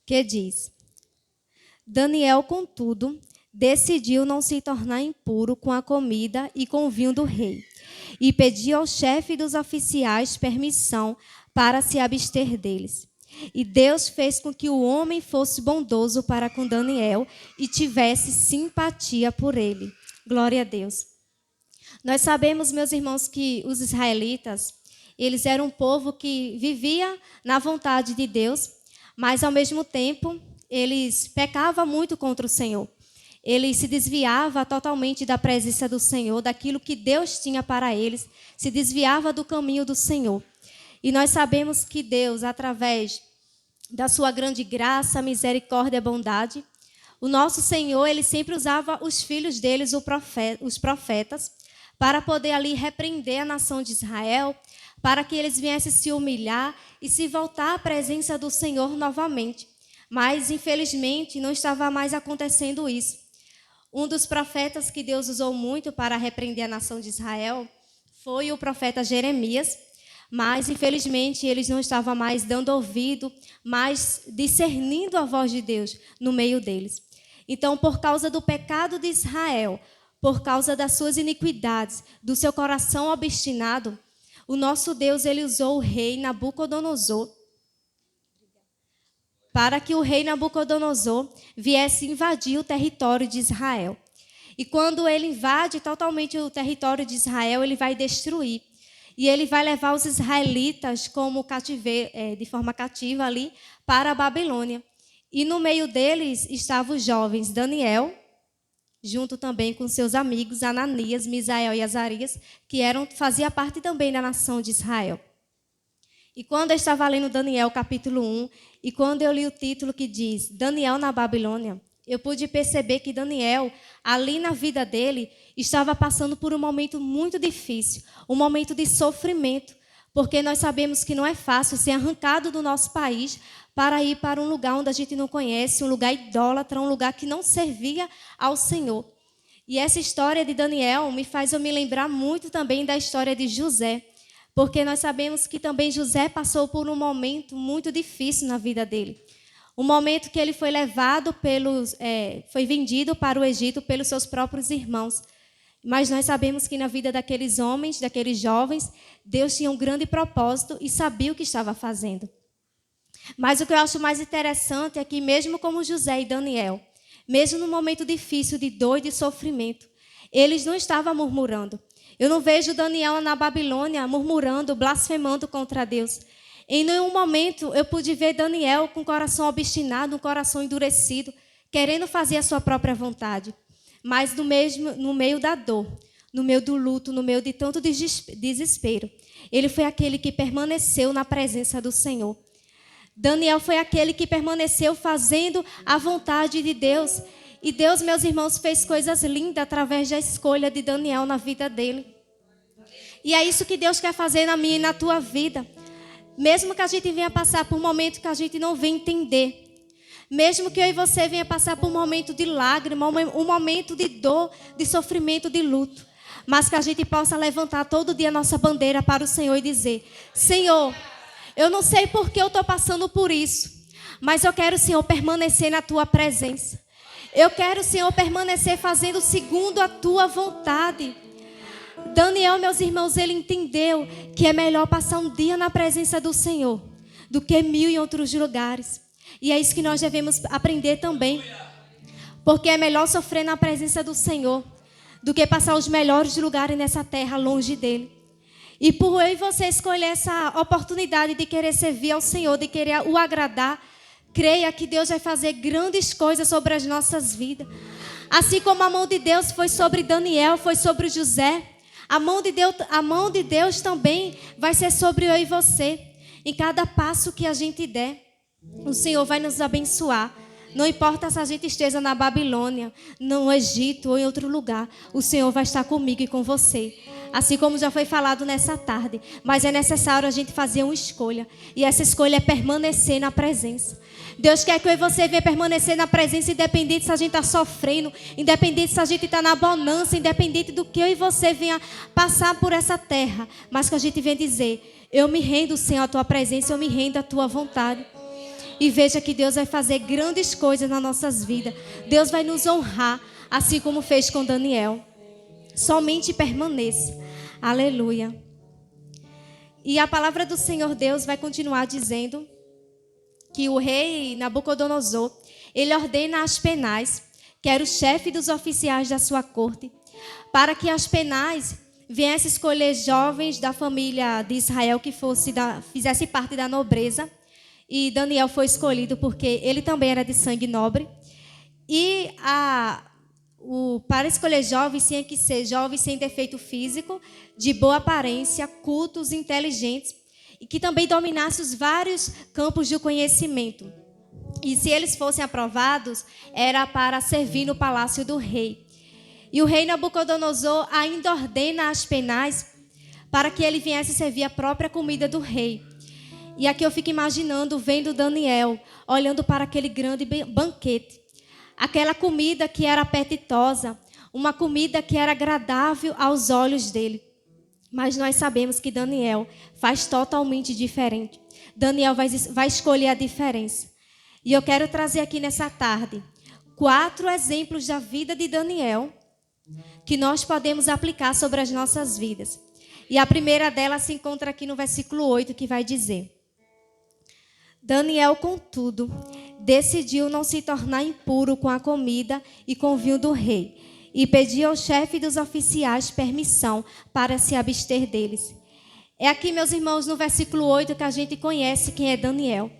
que diz: Daniel, contudo, decidiu não se tornar impuro com a comida e com o vinho do rei, e pediu ao chefe dos oficiais permissão para se abster deles. E Deus fez com que o homem fosse bondoso para com Daniel e tivesse simpatia por ele. Glória a Deus. Nós sabemos, meus irmãos, que os israelitas, eles eram um povo que vivia na vontade de Deus, mas ao mesmo tempo eles pecavam muito contra o Senhor. Eles se desviavam totalmente da presença do Senhor, daquilo que Deus tinha para eles, se desviava do caminho do Senhor. E nós sabemos que Deus, através da sua grande graça, misericórdia e bondade, o nosso Senhor, ele sempre usava os filhos deles, os profetas, para poder ali repreender a nação de Israel, para que eles viessem se humilhar e se voltar à presença do Senhor novamente. Mas, infelizmente, não estava mais acontecendo isso. Um dos profetas que Deus usou muito para repreender a nação de Israel foi o profeta Jeremias, mas, infelizmente, eles não estavam mais dando ouvido, mas discernindo a voz de Deus no meio deles. Então, por causa do pecado de Israel, por causa das suas iniquidades, do seu coração obstinado, o nosso Deus, ele usou o rei Nabucodonosor para que o rei Nabucodonosor viesse invadir o território de Israel. E quando ele invade totalmente o território de Israel, ele vai destruir. E ele vai levar os israelitas como de forma cativa ali para a Babilônia. E no meio deles estavam os jovens Daniel, junto também com seus amigos Ananias, Misael e Azarias, que fazia parte também da nação de Israel. E quando eu estava lendo Daniel capítulo 1, e quando eu li o título que diz Daniel na Babilônia, eu pude perceber que Daniel, ali na vida dele, estava passando por um momento muito difícil, um momento de sofrimento, porque nós sabemos que não é fácil ser arrancado do nosso país para ir para um lugar onde a gente não conhece, um lugar idólatra, um lugar que não servia ao Senhor. E essa história de Daniel me faz eu me lembrar muito também da história de José, porque nós sabemos que também José passou por um momento muito difícil na vida dele. Um momento que ele foi levado foi vendido para o Egito pelos seus próprios irmãos. Mas nós sabemos que na vida daqueles homens, daqueles jovens, Deus tinha um grande propósito e sabia o que estava fazendo. Mas o que eu acho mais interessante é que mesmo como José e Daniel, mesmo no momento difícil de dor e de sofrimento, eles não estavam murmurando. Eu não vejo Daniel na Babilônia murmurando, blasfemando contra Deus. Em nenhum momento eu pude ver Daniel com o coração obstinado, um coração endurecido, querendo fazer a sua própria vontade. Mas no meio da dor, no meio do luto, no meio de tanto desespero, ele foi aquele que permaneceu na presença do Senhor. Daniel foi aquele que permaneceu fazendo a vontade de Deus. E Deus, meus irmãos, fez coisas lindas através da escolha de Daniel na vida dele. E é isso que Deus quer fazer na minha e na tua vida. Mesmo que a gente venha passar por um momento que a gente não vem entender. Mesmo que eu e você venha passar por um momento de lágrima, um momento de dor, de sofrimento, de luto. Mas que a gente possa levantar todo dia a nossa bandeira para o Senhor e dizer: Senhor, eu não sei por que eu estou passando por isso, mas eu quero, Senhor, permanecer na tua presença. Eu quero, Senhor, permanecer fazendo segundo a tua vontade. Daniel, meus irmãos, ele entendeu que é melhor passar um dia na presença do Senhor do que 1000 em outros lugares. E é isso que nós devemos aprender também. Porque é melhor sofrer na presença do Senhor do que passar os melhores lugares nessa terra longe dele. E por eu e você escolher essa oportunidade de querer servir ao Senhor, de querer o agradar, creia que Deus vai fazer grandes coisas sobre as nossas vidas. Assim como a mão de Deus foi sobre Daniel, foi sobre José, a mão de Deus também vai ser sobre eu e você. Em cada passo que a gente der, o Senhor vai nos abençoar. Não importa se a gente esteja na Babilônia, no Egito ou em outro lugar, o Senhor vai estar comigo e com você. Assim como já foi falado nessa tarde. Mas é necessário a gente fazer uma escolha. E essa escolha é permanecer na presença. Deus quer que eu e você venha permanecer na presença, independente se a gente está sofrendo, independente se a gente está na bonança, independente do que eu e você venha passar por essa terra. Mas que a gente venha dizer: eu me rendo, Senhor, à tua presença, eu me rendo à tua vontade. e veja que Deus vai fazer grandes coisas nas nossas vidas. Deus vai nos honrar, assim como fez com Daniel. Somente permaneça. Aleluia. E a palavra do Senhor Deus vai continuar dizendo que o rei Nabucodonosor, ele ordena a Aspenaz, que era o chefe dos oficiais da sua corte, para que Aspenaz viesse escolher jovens da família de Israel que fizesse parte da nobreza. E Daniel foi escolhido porque ele também era de sangue nobre. E para escolher jovens, tinha que ser jovens sem defeito físico, de boa aparência, cultos, inteligentes, e que também dominassem os vários campos de conhecimento. E se eles fossem aprovados, era para servir no palácio do rei. E o rei Nabucodonosor ainda ordena a Aspenaz para que ele viesse servir a própria comida do rei. E aqui eu fico imaginando, vendo Daniel, olhando para aquele grande banquete. Aquela comida que era apetitosa, uma comida que era agradável aos olhos dele. Mas nós sabemos que Daniel faz totalmente diferente. Daniel vai escolher a diferença. E eu quero trazer aqui nessa tarde 4 exemplos da vida de Daniel que nós podemos aplicar sobre as nossas vidas. E a primeira delas se encontra aqui no versículo 8, que vai dizer: Daniel, contudo, decidiu não se tornar impuro com a comida e com o vinho do rei, e pediu ao chefe dos oficiais permissão para se abster deles. É aqui, meus irmãos, no versículo 8 que a gente conhece quem é Daniel.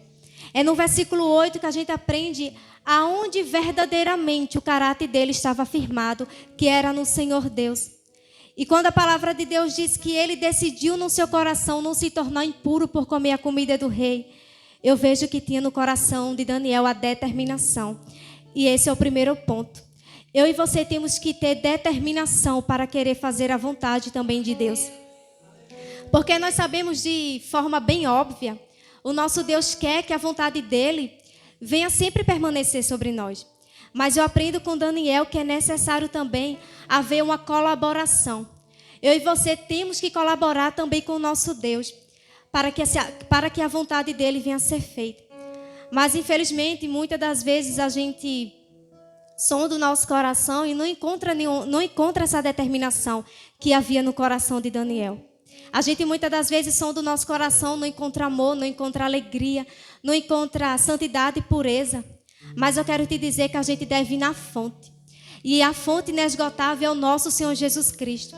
É no versículo 8 que a gente aprende aonde verdadeiramente o caráter dele estava firmado, que era no Senhor Deus. E quando a palavra de Deus diz que ele decidiu no seu coração não se tornar impuro por comer a comida do rei, eu vejo que tinha no coração de Daniel a determinação. E esse é o primeiro ponto. Eu e você temos que ter determinação para querer fazer a vontade também de Deus. Porque nós sabemos de forma bem óbvia, o nosso Deus quer que a vontade dele venha sempre permanecer sobre nós. Mas eu aprendo com Daniel que é necessário também haver uma colaboração. Eu e você temos que colaborar também com o nosso Deus, para que a vontade dele venha a ser feita. Mas, infelizmente, muitas das vezes a gente sonda o nosso coração e não encontra essa determinação que havia no coração de Daniel. A gente muitas das vezes sonda o nosso coração, não encontra amor, não encontra alegria, não encontra santidade e pureza. Mas eu quero te dizer que a gente deve ir na fonte. E a fonte inesgotável é o nosso Senhor Jesus Cristo.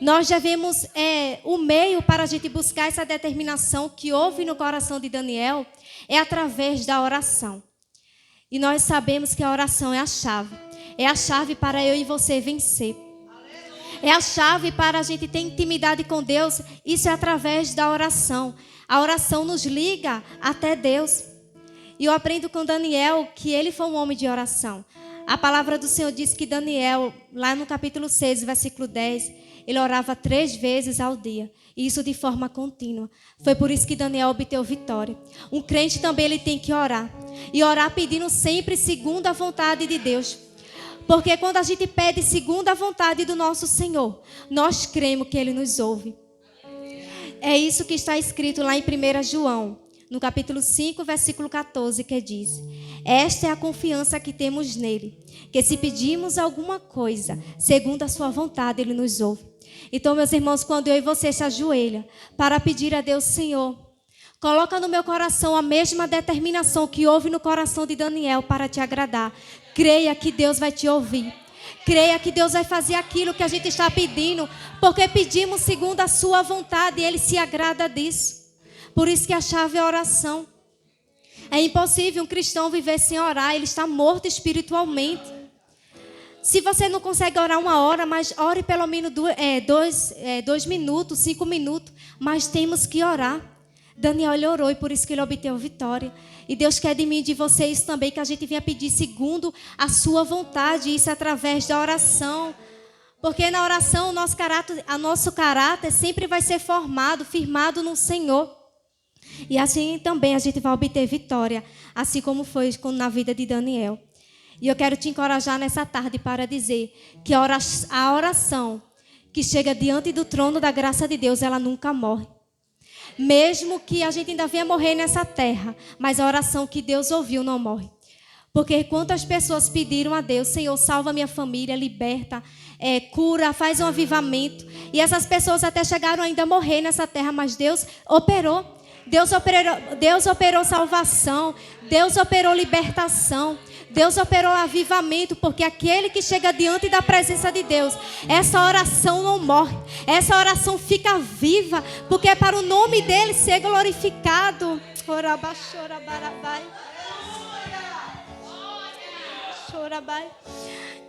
Nós devemos, o meio para a gente buscar essa determinação que houve no coração de Daniel é através da oração. E nós sabemos que a oração é a chave. É a chave para eu e você vencer. É a chave para a gente ter intimidade com Deus. Isso é através da oração. A oração nos liga até Deus. E eu aprendo com Daniel que ele foi um homem de oração. A palavra do Senhor diz que Daniel, lá no capítulo 6, versículo 10, ele orava 3 vezes ao dia. E isso de forma contínua. Foi por isso que Daniel obteve vitória. Um crente também ele tem que orar. E orar pedindo sempre segundo a vontade de Deus. Porque quando a gente pede segundo a vontade do nosso Senhor, nós cremos que Ele nos ouve. É isso que está escrito lá em 1 João, no capítulo 5, versículo 14, que diz: esta é a confiança que temos nele, que se pedimos alguma coisa, segundo a sua vontade, Ele nos ouve. Então, meus irmãos, quando eu e você se ajoelha para pedir a Deus, Senhor, coloca no meu coração a mesma determinação que houve no coração de Daniel para te agradar. Creia que Deus vai te ouvir. Creia que Deus vai fazer aquilo que a gente está pedindo, porque pedimos segundo a sua vontade e Ele se agrada disso. Por isso que a chave é a oração. É impossível um cristão viver sem orar, ele está morto espiritualmente. Se você não consegue orar 1 hora, mas ore pelo menos 2 minutos, 5 minutos, mas temos que orar. Daniel ele orou e por isso que ele obteve vitória. E Deus quer de mim e de vocês também que a gente venha pedir segundo a sua vontade, isso através da oração. Porque na oração o nosso caráter sempre vai ser formado, firmado no Senhor. E assim também a gente vai obter vitória, assim como foi na vida de Daniel. E eu quero te encorajar nessa tarde para dizer que a oração que chega diante do trono da graça de Deus, ela nunca morre. Mesmo que a gente ainda venha morrer nessa terra, mas a oração que Deus ouviu não morre. Porque quantas pessoas pediram a Deus, Senhor, salva minha família, liberta, cura, faz um avivamento. E essas pessoas até chegaram ainda a morrer nessa terra, mas Deus operou. Deus operou salvação, Deus operou libertação, Deus operou avivamento, porque aquele que chega diante da presença de Deus, essa oração não morre, essa oração fica viva, porque é para o nome dele ser glorificado.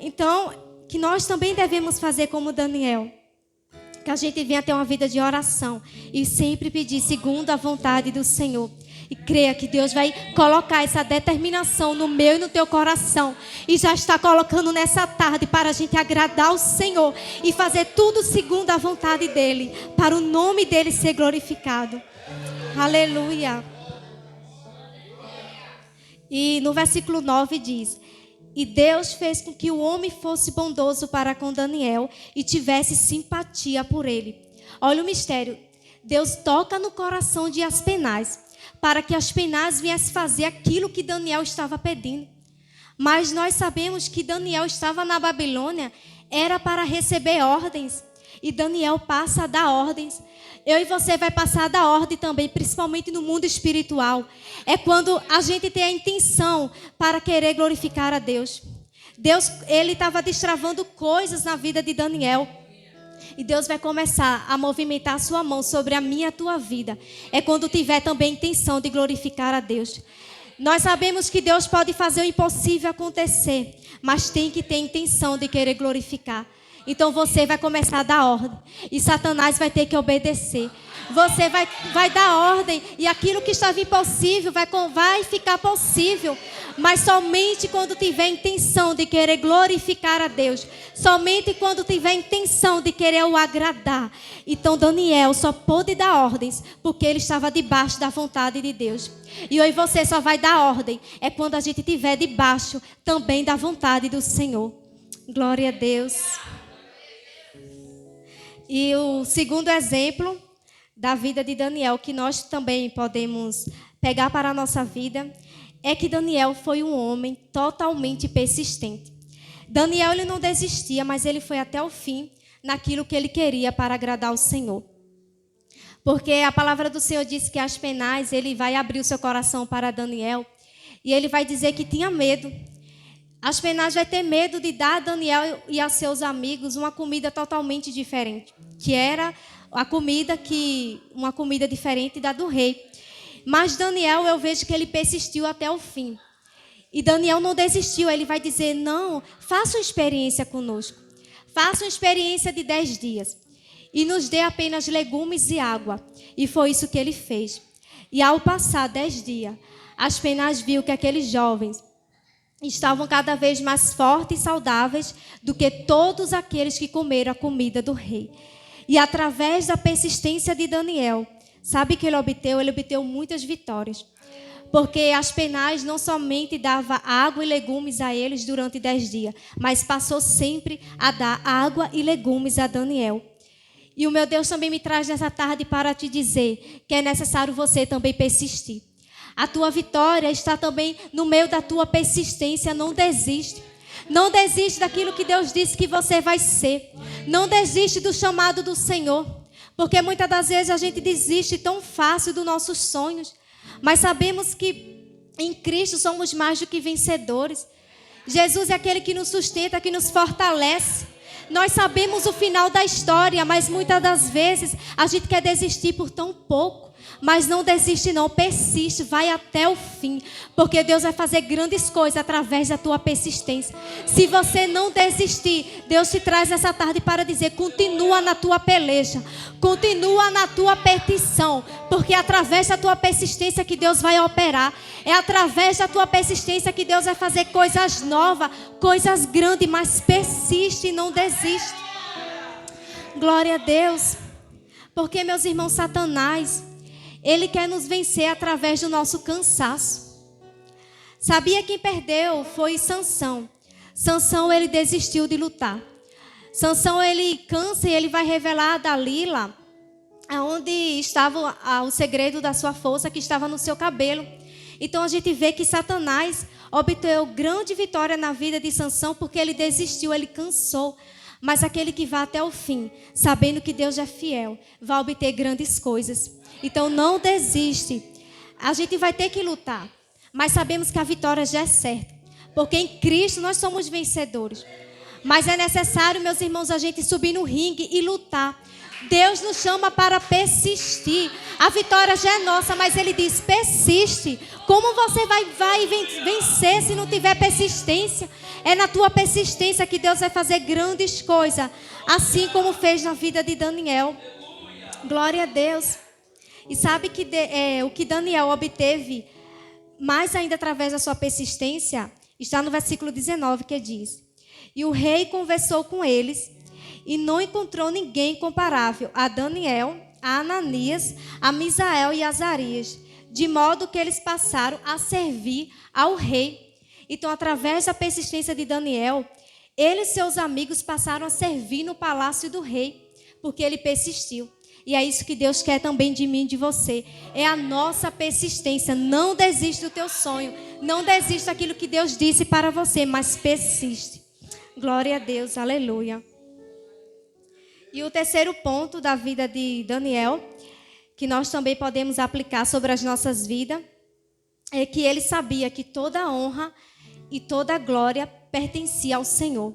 Então, que nós também devemos fazer como Daniel, que a gente venha ter uma vida de oração e sempre pedir segundo a vontade do Senhor. E creia que Deus vai colocar essa determinação no meu e no teu coração. E já está colocando nessa tarde para a gente agradar o Senhor e fazer tudo segundo a vontade dEle, para o nome dEle ser glorificado. Aleluia. E no versículo 9 diz: e Deus fez com que o homem fosse bondoso para com Daniel e tivesse simpatia por ele. Olha o mistério. Deus toca no coração de Aspenaz, para que Aspenaz viesse fazer aquilo que Daniel estava pedindo. Mas nós sabemos que Daniel estava na Babilônia, era para receber ordens. E Daniel passa a dar ordens. Eu e você vai passar a dar ordem também, principalmente no mundo espiritual. É quando a gente tem a intenção para querer glorificar a Deus. Deus, ele estava destravando coisas na vida de Daniel. E Deus vai começar a movimentar a sua mão sobre a minha e a tua vida. É quando tiver também a intenção de glorificar a Deus. Nós sabemos que Deus pode fazer o impossível acontecer, mas tem que ter intenção de querer glorificar. Então você vai começar a dar ordem e Satanás vai ter que obedecer. Você vai dar ordem e aquilo que estava impossível vai ficar possível. Mas somente quando tiver intenção de querer glorificar a Deus. Somente quando tiver intenção de querer o agradar. Então Daniel só pôde dar ordens porque ele estava debaixo da vontade de Deus. E hoje você só vai dar ordem é quando a gente estiver debaixo também da vontade do Senhor. Glória a Deus. E o segundo exemplo da vida de Daniel, que nós também podemos pegar para a nossa vida, é que Daniel foi um homem totalmente persistente. Daniel ele não desistia, mas ele foi até o fim naquilo que ele queria para agradar o Senhor. Porque a palavra do Senhor diz que Aspenaz, ele vai abrir o seu coração para Daniel e ele vai dizer que tinha medo. Aspenaz vai ter medo de dar a Daniel e a seus amigos uma comida totalmente diferente, que era uma comida diferente da do rei. Mas Daniel, eu vejo que ele persistiu até o fim. E Daniel não desistiu, ele vai dizer, não, faça uma experiência conosco. Faça uma experiência de 10 dias. E nos dê apenas legumes e água. E foi isso que ele fez. E ao passar 10 dias, Aspenaz viu que aqueles jovens estavam cada vez mais fortes e saudáveis do que todos aqueles que comeram a comida do rei. E através da persistência de Daniel, sabe o que ele obteu? Ele obteve muitas vitórias. Porque Aspenaz não somente dava água e legumes a eles durante 10 dias, mas passou sempre a dar água e legumes a Daniel. E o meu Deus também me traz nessa tarde para te dizer que é necessário você também persistir. A tua vitória está também no meio da tua persistência. Não desiste. Não desiste daquilo que Deus disse que você vai ser. Não desiste do chamado do Senhor. Porque muitas das vezes a gente desiste tão fácil dos nossos sonhos. Mas sabemos que em Cristo somos mais do que vencedores. Jesus é aquele que nos sustenta, que nos fortalece. Nós sabemos o final da história, mas muitas das vezes a gente quer desistir por tão pouco. Mas não desiste não, persiste, vai até o fim, porque Deus vai fazer grandes coisas através da tua persistência. Se você não desistir, Deus te traz essa tarde para dizer, continua na tua peleja, continua na tua petição, porque é através da tua persistência que Deus vai operar, é através da tua persistência que Deus vai fazer coisas novas, coisas grandes, mas persiste e não desiste. Glória a Deus, porque meus irmãos, Satanás, ele quer nos vencer através do nosso cansaço. Sabia quem perdeu? Foi Sansão. Sansão, ele desistiu de lutar. Sansão, ele cansa e ele vai revelar a Dalila onde estava o segredo da sua força, que estava no seu cabelo. Então a gente vê que Satanás obteve grande vitória na vida de Sansão, porque ele desistiu, ele cansou. Mas aquele que vai até o fim, sabendo que Deus é fiel, vai obter grandes coisas. Então não desiste. A gente vai ter que lutar, mas sabemos que a vitória já é certa, porque em Cristo nós somos vencedores. Mas é necessário, meus irmãos, a gente subir no ringue e lutar. Deus nos chama para persistir. A vitória já é nossa, mas Ele diz: persiste. Como você vai vencer se não tiver persistência? É na tua persistência que Deus vai fazer grandes coisas, assim como fez na vida de Daniel. Glória a Deus. E sabe que o que Daniel obteve, mais ainda através da sua persistência, está no versículo 19, que diz: e o rei conversou com eles, e não encontrou ninguém comparável a Daniel, a Ananias, a Misael e a Azarias, de modo que eles passaram a servir ao rei. Então, através da persistência de Daniel, ele e seus amigos passaram a servir no palácio do rei, porque ele persistiu. E é isso que Deus quer também de mim e de você. É a nossa persistência. Não desista do teu sonho. Não desista daquilo que Deus disse para você, mas persiste. Glória a Deus, aleluia. E o terceiro ponto da vida de Daniel, que nós também podemos aplicar sobre as nossas vidas, é que ele sabia que toda a honra e toda a glória pertencia ao Senhor.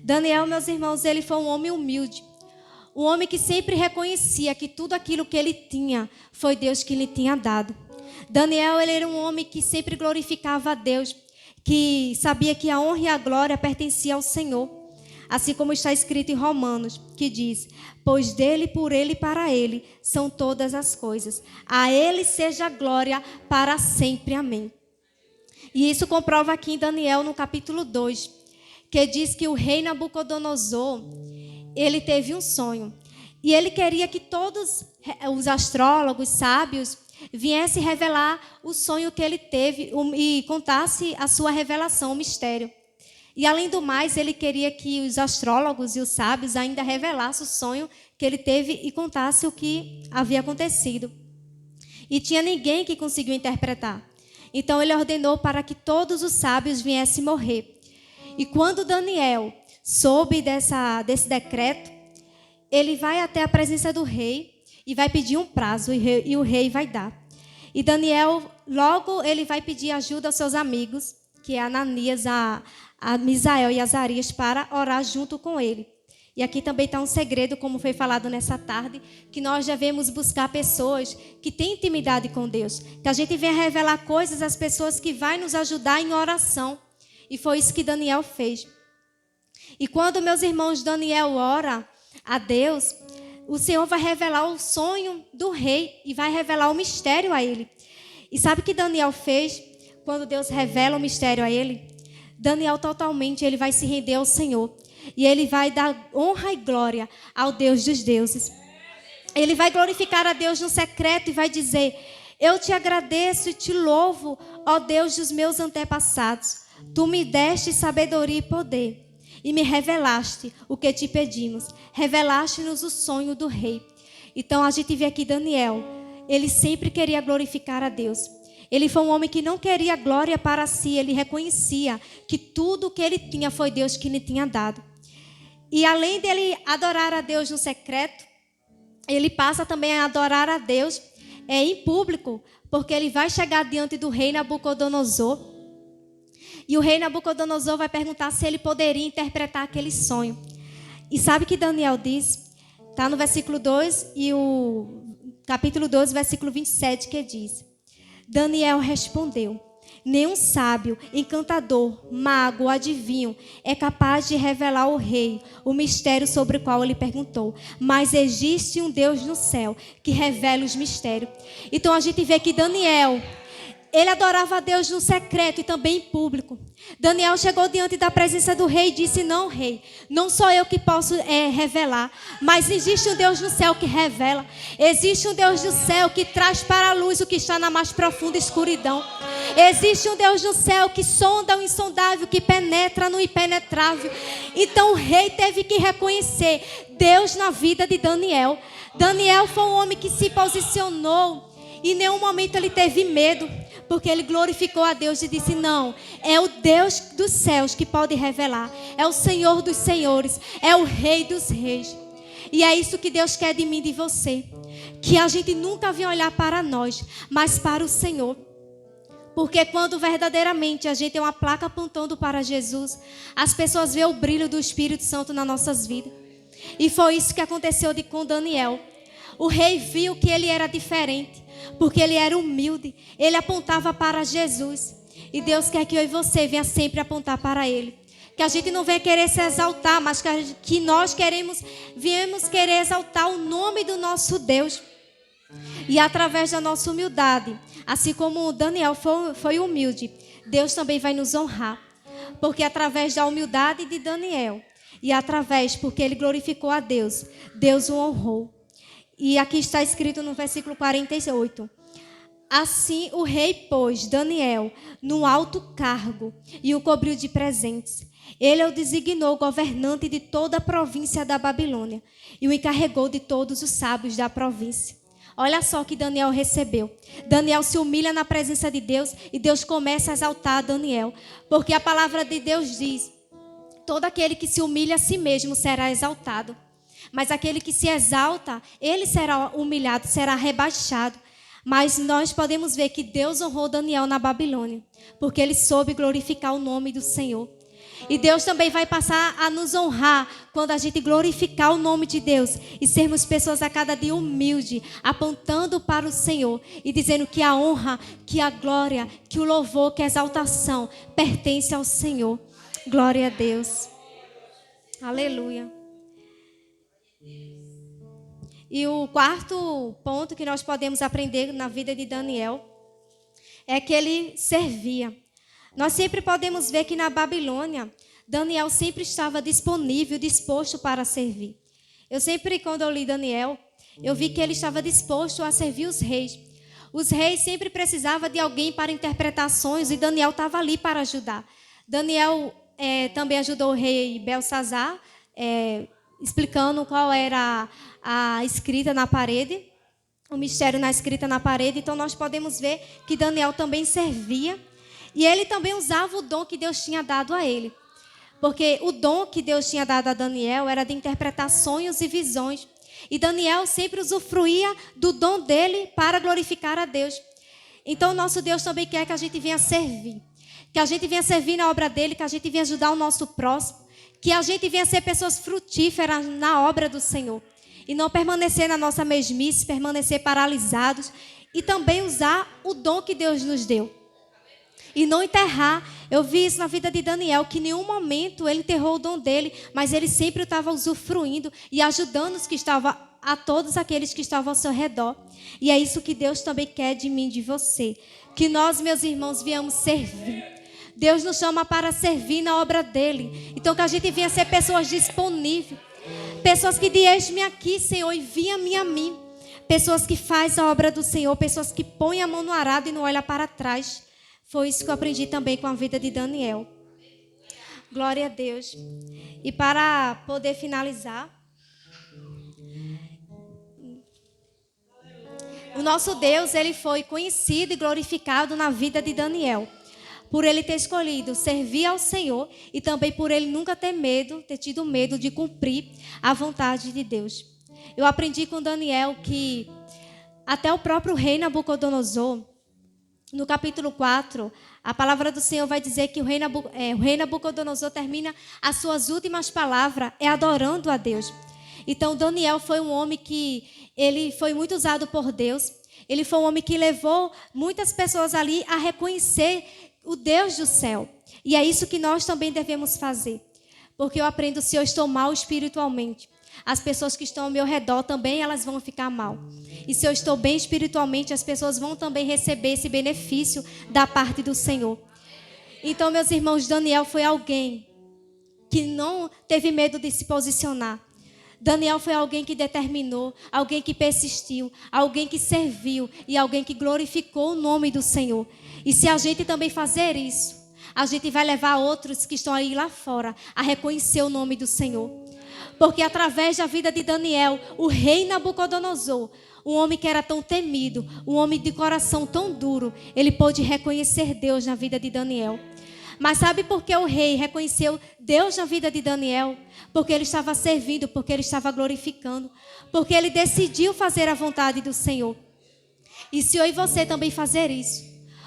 Daniel, meus irmãos, ele foi um homem humilde. Um homem que sempre reconhecia que tudo aquilo que ele tinha foi Deus que lhe tinha dado. Daniel, ele era um homem que sempre glorificava a Deus, que sabia que a honra e a glória pertencia ao Senhor. Assim como está escrito em Romanos, que diz: pois dele, por ele e para ele são todas as coisas. A ele seja a glória para sempre. Amém. E isso comprova aqui em Daniel, no capítulo 2, que diz que o rei Nabucodonosor, ele teve um sonho. E ele queria que todos os astrólogos, sábios, viessem revelar o sonho que ele teve e contasse a sua revelação, o mistério. E além do mais, ele queria que os astrólogos e os sábios ainda revelassem o sonho que ele teve e contasse o que havia acontecido. E tinha ninguém que conseguiu interpretar. Então ele ordenou para que todos os sábios viessem morrer. E quando Daniel soube desse decreto, ele vai até a presença do rei e vai pedir um prazo, e o rei vai dar. E Daniel, logo ele vai pedir ajuda aos seus amigos, que é Ananias, a Misael e Azarias, para orar junto com ele. E aqui também está um segredo, como foi falado nessa tarde, que nós devemos buscar pessoas que têm intimidade com Deus. Que a gente venha revelar coisas às pessoas que vão nos ajudar em oração. E foi isso que Daniel fez. E quando, meus irmãos, Daniel ora a Deus, o Senhor vai revelar o sonho do rei e vai revelar o mistério a ele. E sabe o que Daniel fez quando Deus revela o mistério a ele? Daniel totalmente ele vai se render ao Senhor. E ele vai dar honra e glória ao Deus dos deuses. Ele vai glorificar a Deus no secreto e vai dizer: eu te agradeço e te louvo, ó Deus dos meus antepassados. Tu me deste sabedoria e poder. E me revelaste o que te pedimos. Revelaste-nos o sonho do rei. Então a gente vê aqui Daniel. Ele sempre queria glorificar a Deus. Ele foi um homem que não queria glória para si. Ele reconhecia que tudo o que ele tinha foi Deus que lhe tinha dado. E além dele adorar a Deus no secreto, ele passa também a adorar a Deus em público, porque ele vai chegar diante do rei Nabucodonosor. E o rei Nabucodonosor vai perguntar se ele poderia interpretar aquele sonho. E sabe o que Daniel diz? Está no versículo 2 e o capítulo 12, versículo 27, que diz: Daniel respondeu: nenhum sábio, encantador, mago ou adivinho é capaz de revelar ao rei o mistério sobre o qual ele perguntou. Mas existe um Deus no céu que revela os mistérios. Então a gente vê que Daniel, ele adorava a Deus no secreto e também em público. Daniel chegou diante da presença do rei e disse: não, rei, não sou eu que posso revelar, mas existe um Deus no céu que revela. Existe um Deus no céu que traz para a luz o que está na mais profunda escuridão. Existe um Deus no céu que sonda o insondável, que penetra no impenetrável. Então o rei teve que reconhecer Deus na vida de Daniel. Daniel foi um homem que se posicionou e em nenhum momento ele teve medo, porque ele glorificou a Deus e disse: não, é o Deus dos céus que pode revelar, é o Senhor dos senhores, é o Rei dos reis. E é isso que Deus quer de mim e de você, que a gente nunca venha olhar para nós, mas para o Senhor. Porque quando verdadeiramente a gente tem uma placa apontando para Jesus, as pessoas veem o brilho do Espírito Santo nas nossas vidas. E foi isso que aconteceu com Daniel. O rei viu que ele era diferente, porque ele era humilde, ele apontava para Jesus. E Deus quer que eu e você venha sempre apontar para Ele. Que a gente não venha querer se exaltar, mas que nós viemos querer exaltar o nome do nosso Deus. E através da nossa humildade, assim como Daniel foi humilde, Deus também vai nos honrar. Porque através da humildade de Daniel, e porque ele glorificou a Deus, Deus o honrou. E aqui está escrito no versículo 48. Assim o rei pôs Daniel no alto cargo e o cobriu de presentes. Ele o designou governante de toda a província da Babilônia e o encarregou de todos os sábios da província. Olha só o que Daniel recebeu. Daniel se humilha na presença de Deus e Deus começa a exaltar Daniel. Porque a palavra de Deus diz: todo aquele que se humilha a si mesmo será exaltado. Mas aquele que se exalta, ele será humilhado, será rebaixado. Mas nós podemos ver que Deus honrou Daniel na Babilônia, porque ele soube glorificar o nome do Senhor. E Deus também vai passar a nos honrar quando a gente glorificar o nome de Deus e sermos pessoas a cada dia humildes, apontando para o Senhor e dizendo que a honra, que a glória, que o louvor, que a exaltação pertence ao Senhor. Glória a Deus. Aleluia. E o quarto ponto que nós podemos aprender na vida de Daniel é que ele servia. Nós sempre podemos ver que na Babilônia, Daniel sempre estava disponível, disposto para servir. Quando eu li Daniel, eu vi que ele estava disposto a servir os reis. Os reis sempre precisavam de alguém para interpretações e Daniel estava ali para ajudar. Daniel também ajudou o rei Belsazar, explicando qual era a escrita na parede, o mistério na escrita na parede. Então nós podemos ver que Daniel também servia e ele também usava o dom que Deus tinha dado a ele. Porque o dom que Deus tinha dado a Daniel era de interpretar sonhos e visões. E Daniel sempre usufruía do dom dele para glorificar a Deus. Então nosso Deus também quer que a gente venha servir. Que a gente venha servir na obra dele, que a gente venha ajudar o nosso próximo. Que a gente venha ser pessoas frutíferas na obra do Senhor. E não permanecer na nossa mesmice, permanecer paralisados. E também usar o dom que Deus nos deu. E não enterrar. Eu vi isso na vida de Daniel, que em nenhum momento ele enterrou o dom dele, mas ele sempre estava usufruindo e ajudando a todos aqueles que estavam ao seu redor. E é isso que Deus também quer de mim e de você. Que nós, meus irmãos, viemos servir. Deus nos chama para servir na obra dele. Então que a gente venha ser pessoas disponíveis. Pessoas que dizem: eis-me aqui, Senhor, envia-me a mim. Pessoas que fazem a obra do Senhor. Pessoas que põem a mão no arado e não olham para trás. Foi isso que eu aprendi também com a vida de Daniel. Glória a Deus. E para poder finalizar, o nosso Deus, ele foi conhecido e glorificado na vida de Daniel. Por ele ter escolhido servir ao Senhor e também por ele nunca ter tido medo de cumprir a vontade de Deus. Eu aprendi com Daniel que até o próprio rei Nabucodonosor, no capítulo 4, a palavra do Senhor vai dizer que o rei Nabucodonosor termina as suas últimas palavras adorando a Deus. Então Daniel foi um homem que ele foi muito usado por Deus. Ele foi um homem que levou muitas pessoas ali a reconhecer o Deus do céu. E é isso que nós também devemos fazer. Porque eu aprendo, se eu estou mal espiritualmente, as pessoas que estão ao meu redor também elas vão ficar mal. E se eu estou bem espiritualmente, as pessoas vão também receber esse benefício da parte do Senhor. Então, meus irmãos, Daniel foi alguém que não teve medo de se posicionar. Daniel foi alguém que determinou, alguém que persistiu, alguém que serviu e alguém que glorificou o nome do Senhor. E se a gente também fazer isso, a gente vai levar outros que estão aí lá fora a reconhecer o nome do Senhor. Porque através da vida de Daniel, o rei Nabucodonosor, um homem que era tão temido, um homem de coração tão duro, ele pôde reconhecer Deus na vida de Daniel. Mas sabe por que o rei reconheceu Deus na vida de Daniel? Porque ele estava servindo, porque ele estava glorificando, porque ele decidiu fazer a vontade do Senhor. E se eu e você também fazer isso,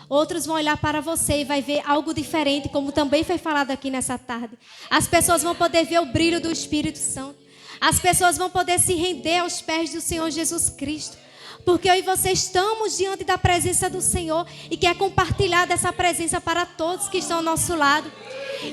outros vão olhar para você e vai ver algo diferente, como também foi falado aqui nessa tarde. As pessoas vão poder ver o brilho do Espírito Santo. As pessoas vão poder se render aos pés do Senhor Jesus Cristo. Porque eu e você estamos diante da presença do Senhor e quer compartilhar dessa presença para todos que estão ao nosso lado.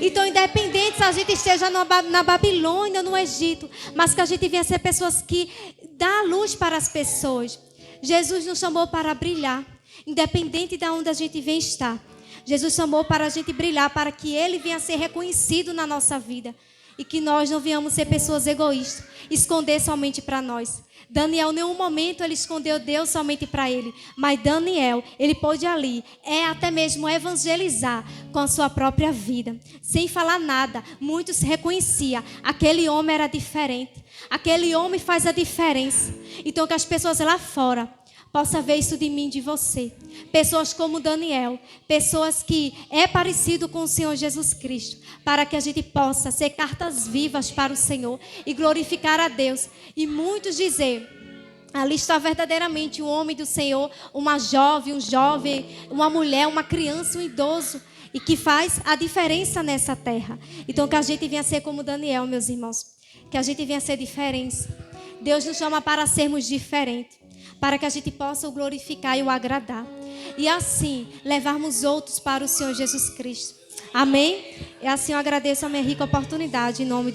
Então, independente se a gente esteja na Babilônia, no Egito, mas que a gente venha ser pessoas que dão a luz para as pessoas. Jesus nos chamou para brilhar, independente de onde a gente vem estar. Jesus chamou para a gente brilhar, para que Ele venha ser reconhecido na nossa vida. E que nós não venhamos ser pessoas egoístas, esconder somente para nós. Daniel, em nenhum momento ele escondeu Deus somente para ele. Mas Daniel, ele pôde ali, até mesmo evangelizar com a sua própria vida. Sem falar nada, muitos reconheciam. Aquele homem era diferente. Aquele homem faz a diferença. Então que as pessoas lá fora possam ver isso de mim, de você. Pessoas como Daniel, pessoas que é parecido com o Senhor Jesus Cristo, para que a gente possa ser cartas vivas para o Senhor e glorificar a Deus. E muitos dizer, ali está verdadeiramente um homem do Senhor, uma jovem, um jovem, uma mulher, uma criança, um idoso, e que faz a diferença nessa terra. Então que a gente venha ser como Daniel, meus irmãos, que a gente venha ser diferentes. Deus nos chama para sermos diferentes, para que a gente possa o glorificar e o agradar. E assim, levarmos outros para o Senhor Jesus Cristo. Amém? E assim eu agradeço a minha rica oportunidade em nome do